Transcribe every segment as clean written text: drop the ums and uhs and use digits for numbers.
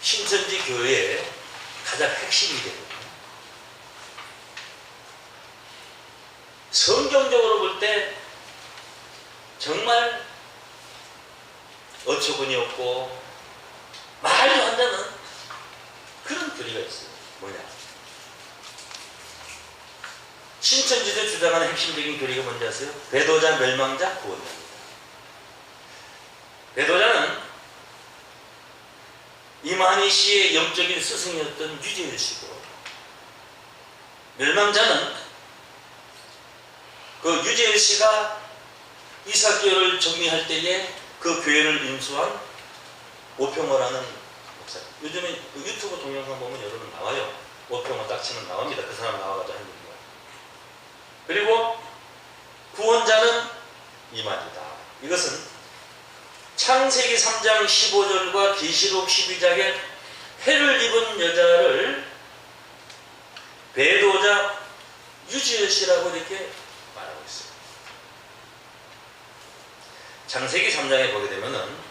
신천지 교회의 가장 핵심이 되거든요. 성경적으로 볼 때 정말 어처구니 없고 말도 안 되는 그런 교리가 있어요. 뭐냐? 신천지도 주장하는 핵심적인 교리가 뭔지 아세요? 배도자, 멸망자, 구원자입니다. 배도자는 이만희 씨의 영적인 스승이었던 유재일 씨고, 멸망자는 그 유재일 씨가 이삭교회를 정리할 때에 그 교회를 인수한 오평호라는 목사. 요즘에 그 유튜브 동영상 보면 여러분 나와요. 오평호 딱 치면 나옵니다. 그 사람 나와가지고 하는 거예요. 그리고 구원자는 이만희다. 이것은 창세기 3장 15절과 계시록 12장에 해를 입은 여자를 배도자 유지엘 씨라고 이렇게 말하고 있어요. 창세기 3장에 보게 되면은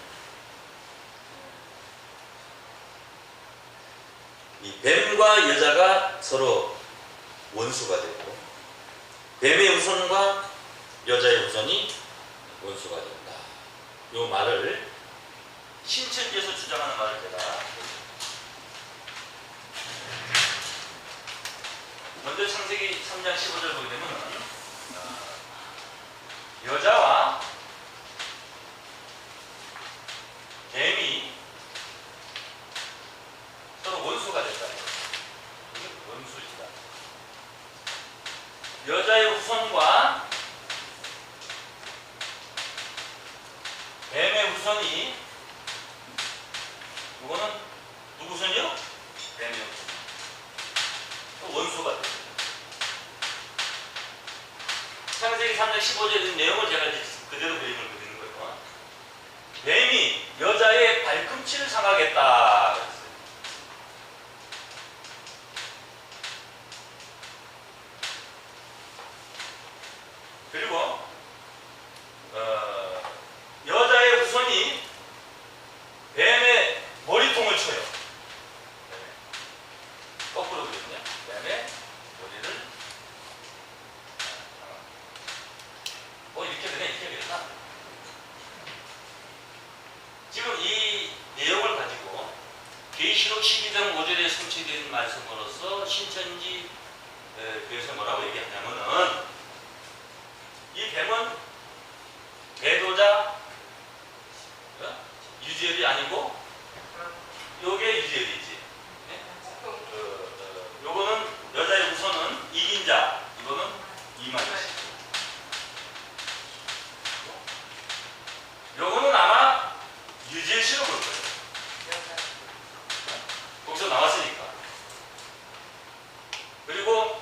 이 뱀과 여자가 서로 원수가 되고, 뱀의 후손과 여자의 후손이 원수가 된다. 이 말을 신천지에서 주장하는 말을 제가 먼저 창세기 3장 15절 보게 되면 여자와 뱀이 서로 원수가 된다. 이게 원수이다. 여자의 후손과 뱀의 후손이, 이거는 누구 후손이요? 뱀의 후손. 또 원수가 됩니다. 창세기 3장 15절의 내용을 제가 그대로 그림을 그리는 거예요. 뱀이 여자의 발꿈치를 상하겠다 그랬어요. 그리고 여자의 후손이 뱀의 머리통을 쳐요. 거꾸로 그리거든요. 뱀의 머리를 이렇게 되네, 이렇게 되나? 지금 이 내용을 가지고 계시록 12장 5절에 성취된 말씀으로서 신천지 교회에서 뭐라고 얘기하냐면은, 이 뱀은 배도자 유지엘이 아니고 요게 유지엘이지. 요거는 여자의 후손은 이긴 자, 이거는 이만희 씨. 요거는 아마 유지엘 씨로 볼 거예요. 거기서 나왔으니까. 그리고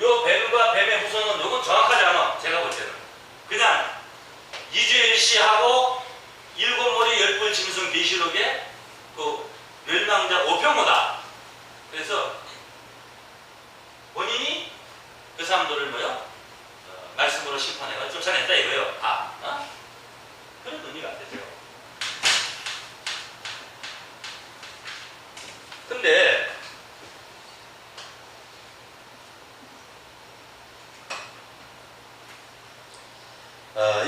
요 뱀과 뱀의 후손은 요건 정확하지 않아. 제가 볼 때는 그냥 이주일 씨하고 일곱 머리 열불 짐승 계시록의 그 멸망자 오평호다. 그래서 본인이 그 사람들을 말씀으로 심판해가 쫓아냈다 이거예요. 그런 의미가 되죠. 근데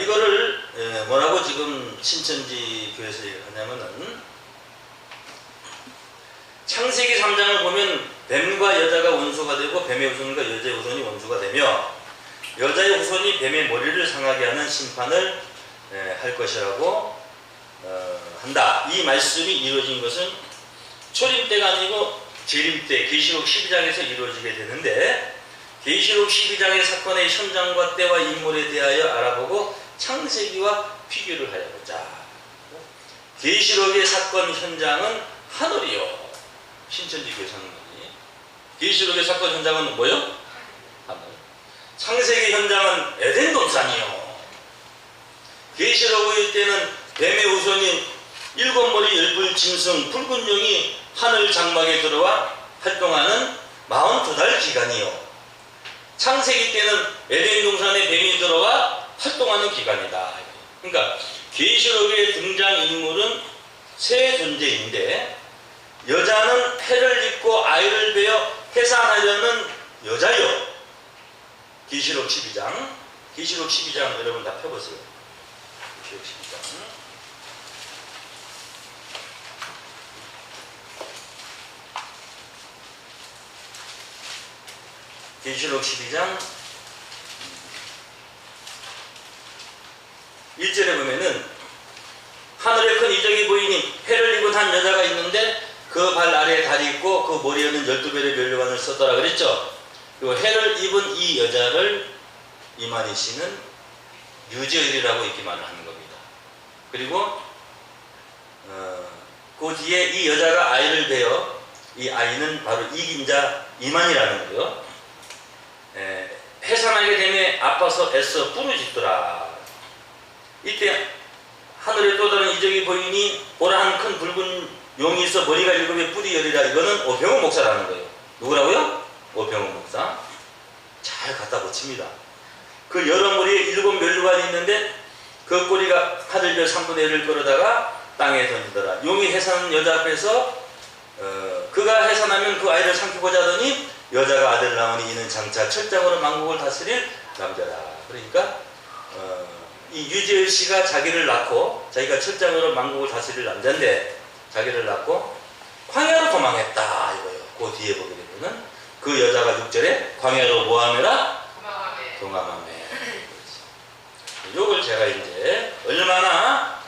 이거를 뭐라고 지금 신천지 교회에서 얘기하냐면은, 창세기 3장을 보면 뱀과 여자가 원수가 되고 뱀의 후손과 여자의 후손이 원수가 되며 여자의 후손이 뱀의 머리를 상하게 하는 심판을 할 것이라고 한다. 이 말씀이 이루어진 것은 초림 때가 아니고 재림 때, 계시록 12장에서 이루어지게 되는데, 계시록 12장의 사건의 현장과 때와 인물에 대하여 알아보고 창세기와 비교를 하여 보자. 계시록의 사건 현장은 하늘이요. 신천지 교회 선언이. 계시록의 사건 현장은 뭐요? 하늘. 창세기 현장은 에덴 동산이요. 계시록의 때는 뱀의 후손인 일곱 머리 열불 짐승 붉은 용이 하늘 장막에 들어와 활동하는 42달 기간이요. 창세기 때는 에덴 동산에 뱀이 들어와 활동하는 기간이다. 그러니까 계시록의 등장인물은 세 존재인데 여자는 해를 입고 아이를 베어 해산하려는 여자요. 계시록 12장. 계시록 12장 여러분 다 펴보세요. 계시록 12장. 계시록 12장 1절에 보면은 하늘에 큰 이적이 보이니 해를 입은 한 여자가 있는데 그 발 아래에 달이 있고 그 머리에는 12별의 면류관을 썼더라 그랬죠. 그리고 해를 입은 이 여자를 이만희 씨는 유저일이라고 이렇게 말을 하는 겁니다. 그리고 그 뒤에 이 여자가 아이를 베어 이 아이는 바로 이긴 자 이만희라는 거예요. 해산하게 되면 아파서 애써 부르짖더라. 이때 하늘에 또 다른 이적이 보이니 보라 한 큰 붉은 용이 있어 머리가 7개 뿔이 열이라. 이거는 오병호 목사라는 거예요. 누구라고요? 오병호 목사. 잘 갖다 붙입니다. 그 여러 머리에 7 면류관이 있는데 그 꼬리가 하늘별 3분의 1을 끌어다가 땅에 던지더라. 용이 해산한 여자 앞에서 그가 해산하면 그 아이를 삼키고자 하더니 여자가 아들 낳으니 이는 장차 철장으로 만국을 다스릴 남자라. 그러니까 이 유재열 씨가 자기를 낳고 자기가 철장으로 만국을 다스릴 남자인데 자기를 낳고 광야로 도망했다 이거예요. 그 뒤에 보게 되면은 그 여자가 6절에 광야로 뭐하매라? 동감하매. 요걸 제가 이제 얼마나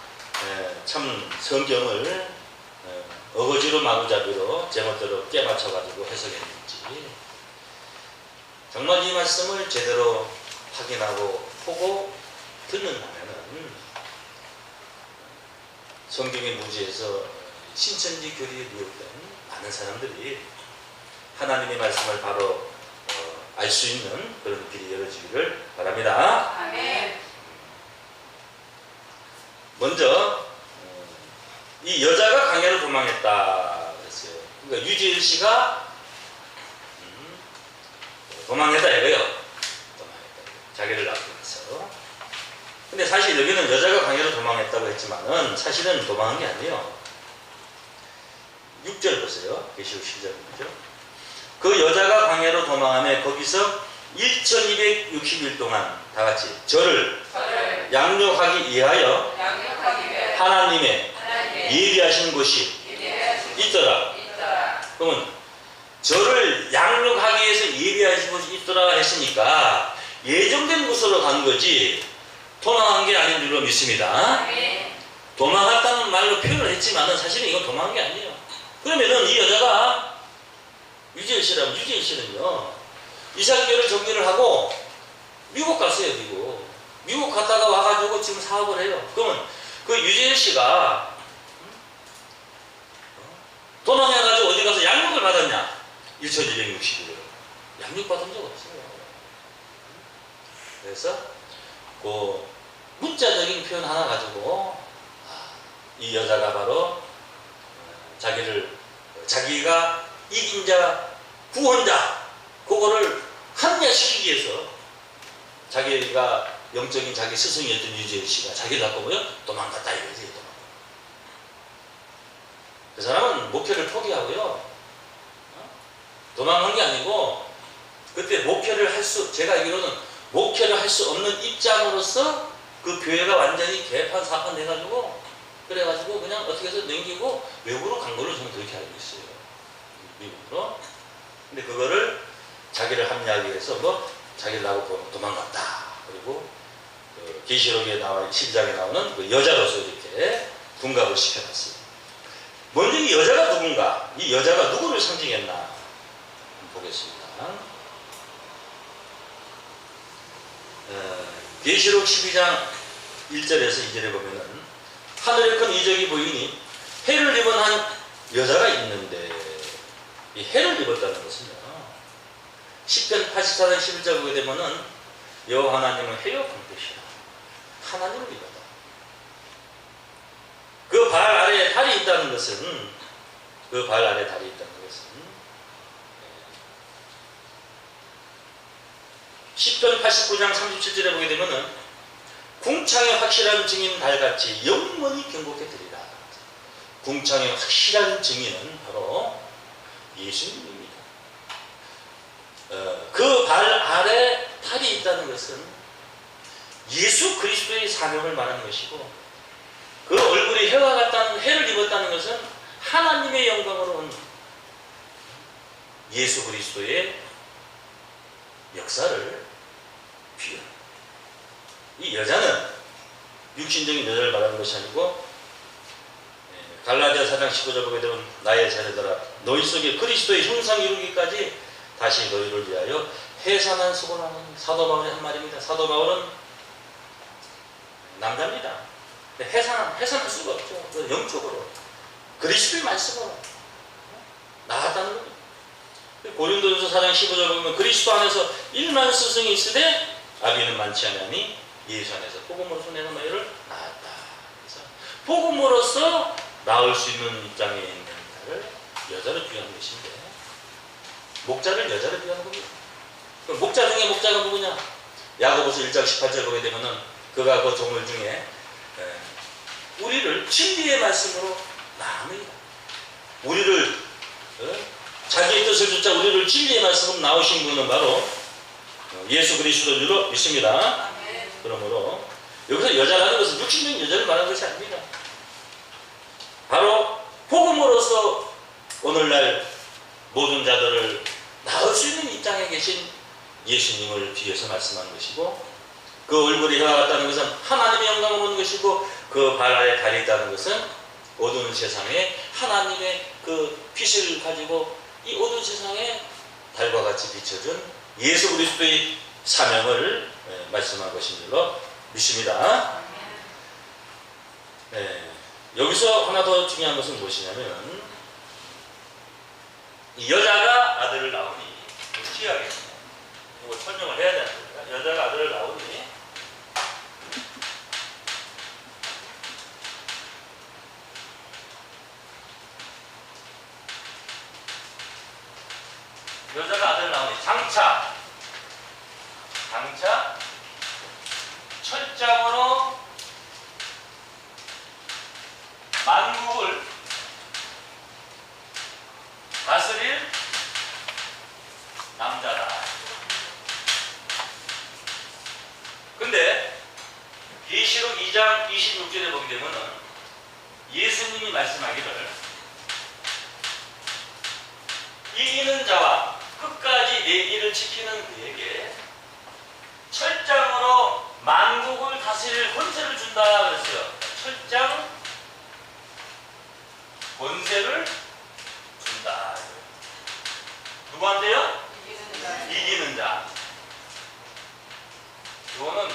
참 성경을 어거지로 마구잡이로 제멋대로 깨맞춰가지고 해석했는지 정말 이 말씀을 제대로 확인하고 보고 듣는다면은 성경의 무지에서 신천지 교리에 미혹된 많은 사람들이 하나님의 말씀을 바로 알 수 있는 그런 길이 열어지기를 바랍니다. 아멘. 먼저 이 여자가 광야로 도망했다 그랬어요. 그러니까 유지일 씨가 도망했다 이거예요. 도망했다. 자기를 낳고 나서. 근데 사실 여기는 여자가 광야로 도망했다고 했지만은 사실은 도망한 게 아니에요. 6절 보세요. 계시록 10절이죠. 그 여자가 광야로 도망하며 거기서 1260일 동안 다 같이 저를 양육하기 위하여 하나님의 예비하신 곳이 있더라. 그러면 저를 양육하기 위해서 예비하신 곳이 있더라 했으니까 예정된 곳으로 간 거지 도망한 게 아닌 줄로 믿습니다. 도망갔다는 말로 표현을 했지만 사실은 이건 도망한 게 아니에요. 그러면은 이 여자가 유재일 씨라면 유재일 씨는요 이삭교를 정리를 하고 미국 갔어요. 미국 갔다가 와가지고 지금 사업을 해요. 그러면 그 유재일 씨가 도망해가지고 어디 가서 양육을 받았냐? 1260일 양육받은 적 없어요. 그래서 그 문자적인 표현 하나 가지고 이 여자가 바로 자기가 이긴 자, 구원자 그거를 합리화시키기 위해서 자기가 영적인 자기 스승이었던 유재일 씨가 자기를 갖고 뭐요? 도망갔다 이거지. 그 사람은 목회를 포기하고요. 도망간 게 아니고 그때 제가 알기로는 목회를 할 수 없는 입장으로서 그 교회가 완전히 개판 사판 돼가지고 그래가지고 그냥 어떻게 해서 넘기고 외국으로 간 걸로 저는 그렇게 알고 있어요. 미국으로. 근데 그거를 자기를 합리하기 위해서 자기를 나고 도망갔다. 그리고 그 계시록에 나와 12장에 나오는 그 여자로서 이렇게 둔갑을 시켜놨어요. 먼저 이 여자가 누군가? 이 여자가 누구를 상징했나? 보겠습니다. 계시록 12장 1절에서 2절에 보면은 하늘에 큰 이적이 보이니 해를 입은 한 여자가 있는데 이 해를 입었다는 것은요 10편 84장 11절 보게 되면은 여호와 하나님은 해요 방패시라 하나님을 입었다. 그 발 아래에 달이 있다는 것은 시편 89장 37절에 보게 되면은 궁창의 확실한 증인 달같이 영원히 경고해 드리라. 궁창의 확실한 증인은 바로 예수님입니다. 그 발 아래 달이 있다는 것은 예수 그리스도의 사명을 말하는 것이고, 그 얼굴이 해와 같다는, 해를 입었다는 것은 하나님의 영광으로 온 예수 그리스도의 역사를 표현. 이 여자는 육신적인 여자를 말하는 것이 아니고, 갈라디아 4장 19절 보게 되면 나의 자녀들아 너희 속에 그리스도의 형상 이루기까지 다시 너희를 위하여 해산한 수고하는 사도 바울의 한 말입니다. 사도 바울은 남자입니다. 해산할 수가 없죠. 영적으로 그리스도의 말씀으로 나았다는 겁니다. 고린도전서 4장 15절 보면 그리스도 안에서 1만 스승이 있으되 아비는 많지 아니하니 예수 안에서 복음으로서 내가 너희를 낳았다. 그래서 복음으로서 낳을 수 있는 입장에 있는 자를 여자로 비유하는 것인데, 목자를 여자로 비유하는 겁니다. 그럼 목자 중에 목자가 누구냐? 야고보서 1장 18절 보게 되면은 그가 그 조물 중에 우리를 진리의 말씀으로 낳습니다. 우리를 자기의 뜻을 쫓아 우리를 진리의 말씀으로 나오신 분은 바로 예수 그리스도인 줄로 믿습니다. 그러므로 여기서 여자라는 것은 육신적인 여자를 말하는 것이 아닙니다. 바로 복음으로서 오늘날 모든 자들을 낳을 수 있는 입장에 계신 예수님을 뒤에서 말씀하는 것이고, 그 얼굴이 해와 같다는 것은 하나님의 영광을 보는 것이고, 그 발 아래 달이 있다는 것은 어두운 세상에 하나님의 그 빛을 가지고 이 어두운 세상에 달과 같이 비춰준 예수 그리스도의 사명을 말씀한 것인 줄로 믿습니다. 여기서 하나 더 중요한 것은 무엇이냐면, 이 여자가 아들을 낳으니, 기억하겠습니다. 이거 설명을 해야 되는 겁니다. 여자가 아들을 낳으니, 장차 철장으로 만국을 다스릴 남자다. 근데 계시록 2장 26절에 보게 되면은 예수님이 말씀하기를 이기는 자와 끝까지 내 일을 지키는 그에게 철장으로 만국을 다스릴 권세를 준다 그랬어요. 철장 권세를 준다. 누구한테요? 이기는 자. 이거는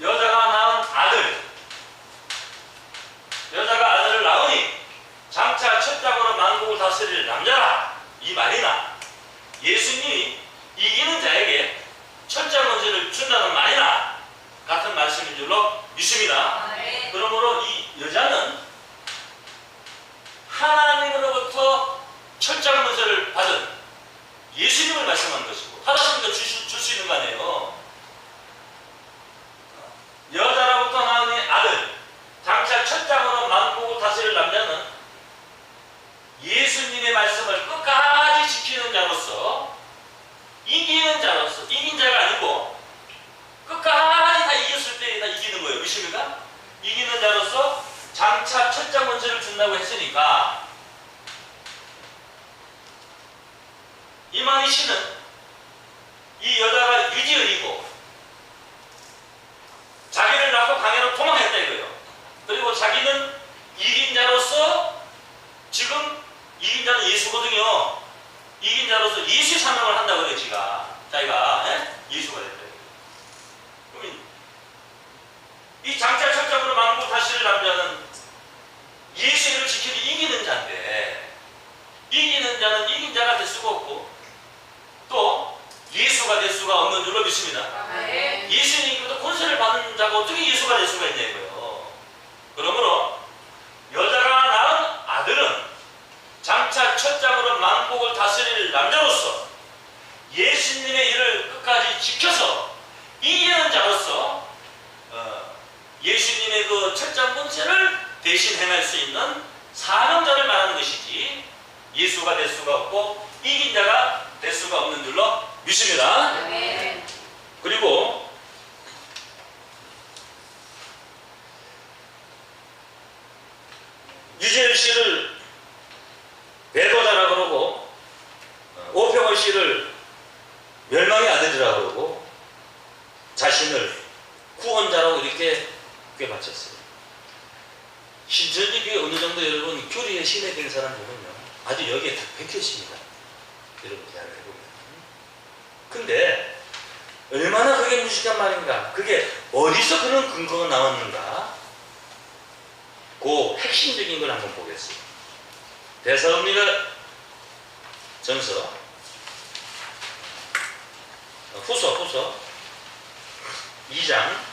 여자가 낳은 아들, 여자가 아들을 낳으니 장차 철장으로 만국을 다스릴 남자라, 이 말이나 예수님이 이기는 자에게 철장 권세를 준다는 말이나 같은 말씀인 줄로 믿습니다. 그러므로 이 여자는 하나님으로부터 철장 권세를 받은 예수님을 말씀한 것이고, 받았으니까 줄 수 있는 거 아니에요. 여자로부터 나온 아들, 장차 철장으로 만국을 다스릴 남자는 예수님의 말씀을 끝까지 지키는 자로서, 이기는 자로서, 이긴 자가 아니고 끝까지 다 이겼을 때 다 이기는 거예요. 믿습니까? 이기는 자로서 장차 철장 권세를 준다고 했으니까, 이만희 씨는 이 여자가 유지은이고 자기를 낳고 강해로 도망했다 이거예요. 그리고 자기는 이긴 자로서, 지금 이긴 자는 예수거든요. 이긴 자로서 예수의 사명을 한다고 그래요. 자기가 예수가 됐다. 그러면 이 장차 철장으로 만국 다스릴 남자는 예수를 지키는 이기는 자인데, 이기는 자는 이긴 자가 될 수가 없고 또 예수가 될 수가 없는 줄로 믿습니다. 예수님께로부터 권세를 받는 자가 어떻게 예수가 될 수가 있냐 이거예요. 그러므로 여자가 낳은 아들은 장차 철장으로 만국을 다스릴 남자로서 예수님의 일을 끝까지 지켜서 이기는 자로서 대신 행할 수 있는 사명자를 말하는 것이지 예수가 될 수가 없고 이긴 자가 될 수가 없는 줄로 믿습니다. 네. 그리고 유재열 씨를 배도자라고 그러고 오평호 씨를 멸망의 아들이라고 그러고 자신을 구원자라고 이렇게 꿰받쳤어요. 신천지 교회 어느 정도 여러분 교리의 신에 된 사람들은요 아주 여기에 다 박혀있습니다. 여러분 이야기를 해보면. 근데 얼마나 그게 무식한 말인가, 그게 어디서 그런 근거가 나왔는가, 그 핵심적인 걸 한번 보겠습니다. 데살로니가 전서 후서 2장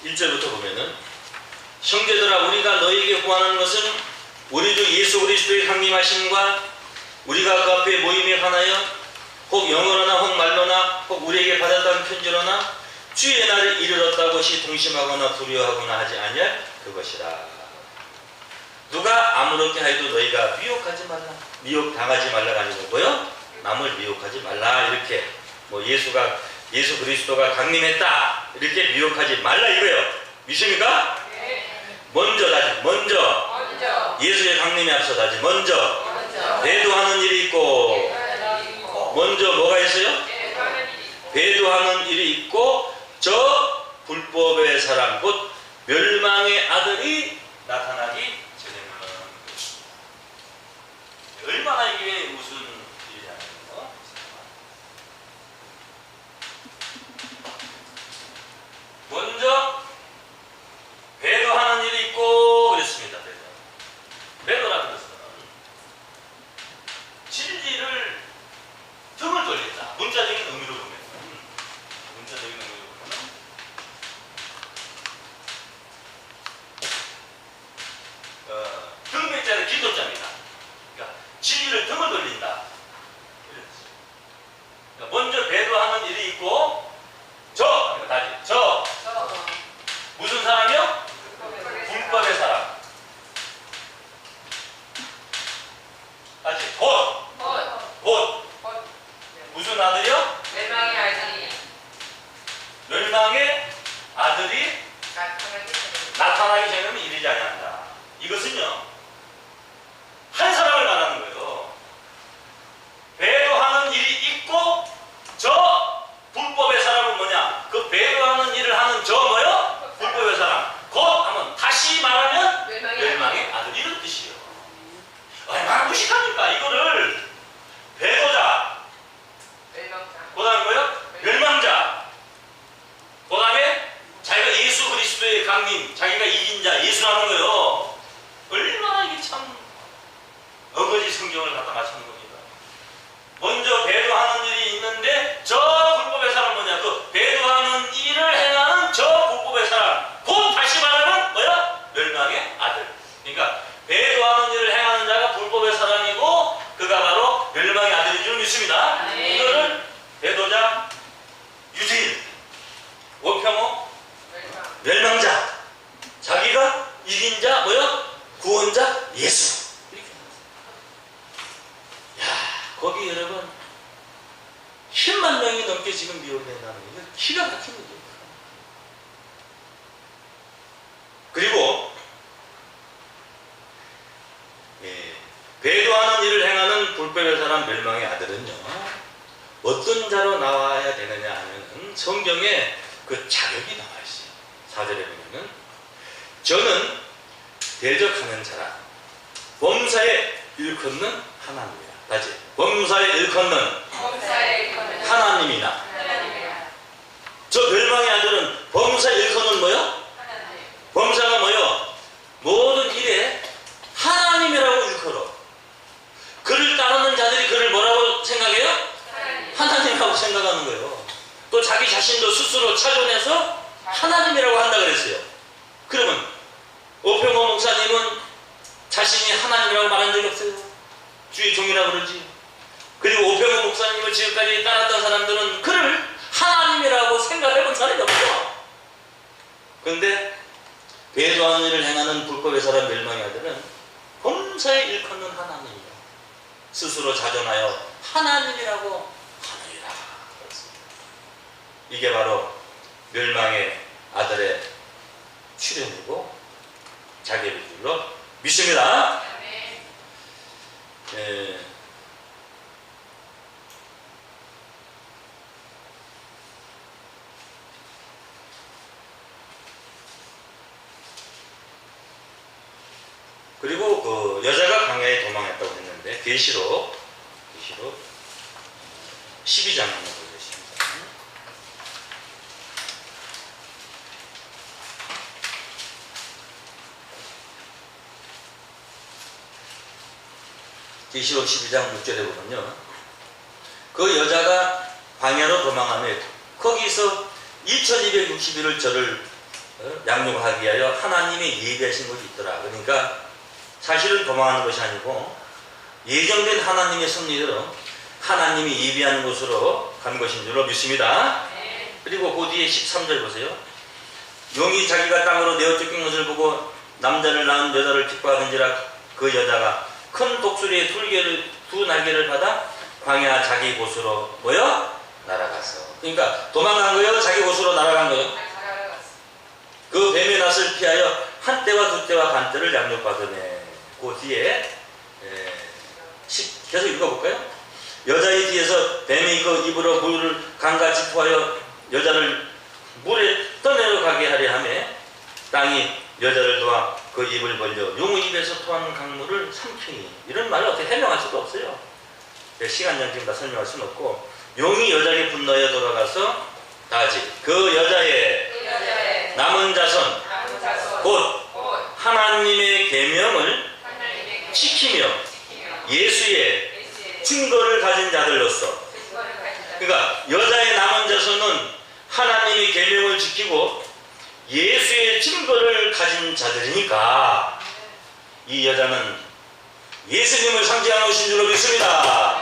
1절부터 보면은 형제들아 우리가 너희에게 구하는 것은 우리 주 예수 그리스도의 강림하심과 우리가 그 앞에 모임에 관하여 혹 영어로나 혹 말로나 혹 우리에게 받았다는 편지로나 주의 날에 이르렀다고 시 동심하거나 두려워하거나 하지 아니할 그것이라. 누가 아무렇게 하여도 너희가 미혹하지 말라. 미혹당하지 말라가 아니고 뭐요? 남을 미혹하지 말라. 이렇게 뭐 예수 그리스도가 강림했다 이렇게 미혹하지 말라 이거예요. 믿습니까? 먼저 예수의 강림에 앞서다지 먼저 배도하는 일이 있고 먼저 뭐가 있어요? 배도하는 일이 있고 저 불법의 사람 곧 멸망의 아들이 나타나기 전에는 얼마나 이게 무슨 일이냐면요. 먼저 배도하는 일이 있고 그랬습니다. 배도라는 것은 진리를 등을 돌린다. 문자적인 의미로 보면 등백자는 기도자입니다. 그러니까 진리를 등을 돌린다. 그러니까 먼저 배도하는 일이 있고 저 무슨 사람이요? 불법의 사람. 다시 곧 무슨 아들이요? 멸망의 아들이 나타나기 전에는 이르지 아니한다. 이것은요 한 사람을 말하는 거예요. 배도하는 일이 있고 저 불법의 사람은 뭐냐? 그 배도하는 일을 하는 저 뭐요? 불법의 사람. 곧 하면 다시 말하면 멸망의 아들 이런 뜻이에요. 얼마나 무식합니까? 이거를 배도자, 그 다음에 뭐요? 멸망자, 그 다음에 자기가 예수 그리스도의 강림, 자기가 이긴 자 예수라는 거예요. 얼마나 이게 참 어거지 성경을 갖다 맞추는 겁니다. 먼저 배도하는 일이 있는데 저 불법의 사람 뭐냐? 그 배도하는 일을 행하는 저 불법의 사람. 곧 다시 말하면 뭐야? 멸망의 아들. 그러니까 배도하는 일을 행하는 자가 불법의 사람이고 그가 바로 멸망의 아들인 줄 믿습니다. 이거를 배도자 유재일, 오평호 멸망자, 자기가 이긴 자 뭐야? 구원자 예수. 거기 여러분 10만 명이 넘게 지금 미혹된다는 게 기가 막힌 거죠. 그리고 배도하는 일을 행하는 불법의 사람 멸망의 아들은요 어떤 자로 나와야 되느냐 하면은 성경에 그 자격이 나와 있어요. 4절에 보면은 저는 대적하는 자라 범사에 일컫는 하나님이라. 다시 범사에 일컫는 하나님이나. 저 멸망의 아들은 범사에 일컫는 뭐요? 범사가 뭐요? 모든 일에 하나님이라고 일컬어. 그를 따르는 자들이 그를 뭐라고 생각해요? 하나님이라고 생각하는 거예요. 또 자기 자신도 스스로 차별해서 하나님이라고 한다 그랬어요. 그러면 오평호 목사님은 자신이 하나님이라고 말한 적이 없어요. 주의 종이라고 그러지. 그리고 오평호 목사님을 지금까지 따랐던 사람들은 그를 하나님이라고 생각해본 사람이 없어. 그런데 배도하는 일을 행하는 불법의 사람 멸망의 아들은 본사에 일컫는 하나님이요, 스스로 자존하여 하나님이라고 하느니라. 이게 바로 멸망의 아들의 출현이고 자기의 줄로 믿습니다. 그리고 그 여자가 광야에 도망했다고 했는데 계시록 12장 한번 보겠습니다. 계시록 12장 6절에 보면요, 그 여자가 광야로 도망하며 거기서 2260일을 저를 양육하기 위하여 하나님이 예비하신 것이 있더라. 그러니까 사실은 도망하는 것이 아니고 예정된 하나님의 섭리대로 하나님이 예비하는 곳으로 간 것인 줄로 믿습니다. 그리고 그 뒤에 13절 보세요. 용이 자기가 땅으로 내어 쫓긴 것을 보고 남자를 낳은 여자를 기뻐하는지라 그 여자가 큰 독수리의 두 날개를 받아 광야 자기 곳으로 모여 날아갔어. 그러니까 도망간 거예요? 자기 곳으로 날아간 거예요? 그 뱀의 낯을 피하여 한 때와 두 때와 반 때를 양육받으네. 그 뒤에 계속 읽어볼까요? 여자의 뒤에서 뱀이 그 입으로 물을 강같이 부하여 여자를 물에 떠내려가게 하려 하며 땅이 여자를 도와 그 입을 벌려 용의 입에서 토하는 강물을 삼키니. 이런 말을 어떻게 해명할 수도 없어요. 시간장 지금 다 설명할 수는 없고, 용이 여자에게 분노하여 돌아가서 다지 그 여자의 남은 자손 곧 하나님의 계명을 지키며 예수의 증거를 가진 자들로서, 그러니까 여자의 남은 자손은 하나님의 계명을 지키고 예수의 증거를 가진 자들이니까 이 여자는 예수님을 상징하는 것인 줄로 믿습니다.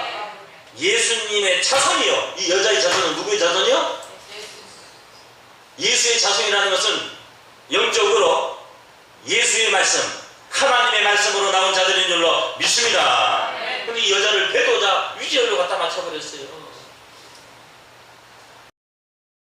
예수님의 자손이요. 이 여자의 자손은 누구의 자손이요? 예수의 자손이라는 것은 영적으로